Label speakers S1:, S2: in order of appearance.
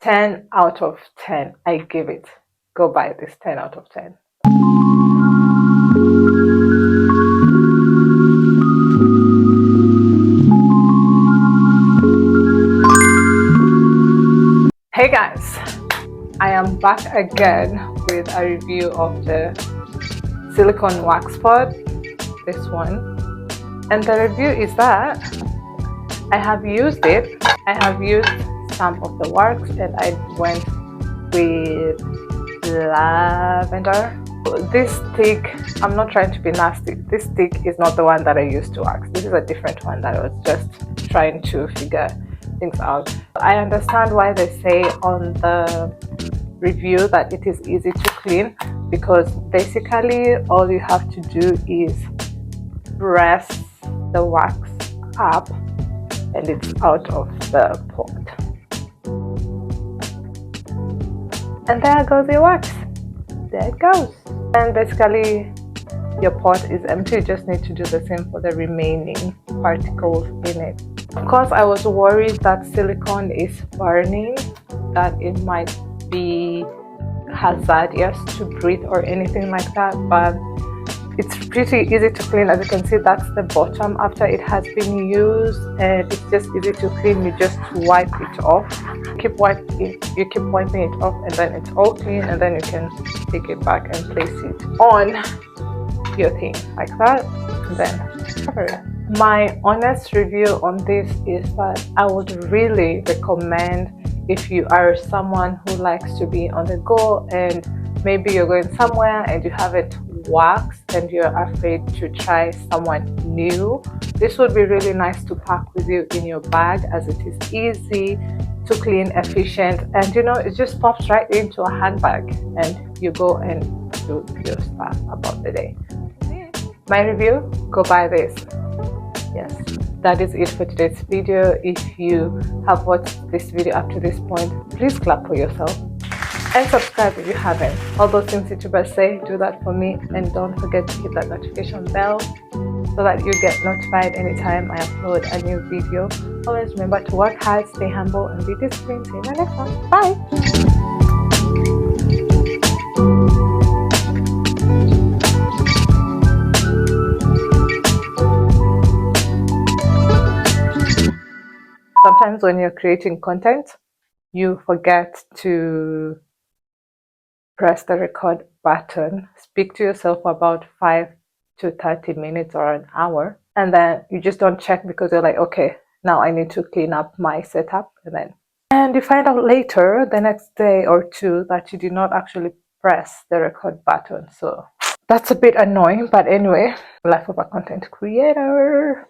S1: 10 out of 10. I give it. Go buy this. 10 out of 10. Hey guys, I am back again with a review of the silicone wax pot, this one. And the review is that I have used it. I have used some of the wax and I went with lavender. This stick, I'm not trying to be nasty. This stick is not the one that I used to wax. This is a different one that I was just trying to figure things out. I understand why they say on the review that it is easy to clean, because basically all you have to do is press the wax up and it's out of the pot, and there goes your wax. There it goes. And basically your pot is empty. You just need to do the same for the remaining particles in it. Of course, I was worried that silicone is burning, that it might be hazardous to breathe or anything like that, but it's pretty easy to clean. As you can see, that's the bottom after it has been used, and it's just easy to clean. You just wipe it off. You keep wiping it off, and then it's all clean, and then you can take it back and place it on your thing like that, and then cover it. My honest review on this is that I would really recommend, if you are someone who likes to be on the go and maybe you're going somewhere and you haven't waxed and you're afraid to try someone new, this would be really nice to pack with you in your bag, as it is easy to clean, efficient, and you know, it just pops right into a handbag and you go and do your stuff about the day. My review, go buy this. Yes, that is it for today's video. If you have watched this video up to this point, please clap for yourself and subscribe if you haven't. All those things YouTubers say, do that for me, and don't forget to hit that notification bell so that you get notified anytime I upload a new video. Always remember to work hard, stay humble, and be disciplined. See you in the next one. Bye. Sometimes when you're creating content, you forget to press the record button. Speak to yourself for about 5 to 30 minutes or an hour, and then you just don't check because you're like, okay, now I need to clean up my setup, and you find out later, the next day or two, that you did not actually press the record button. So that's a bit annoying, but anyway, life of a content creator.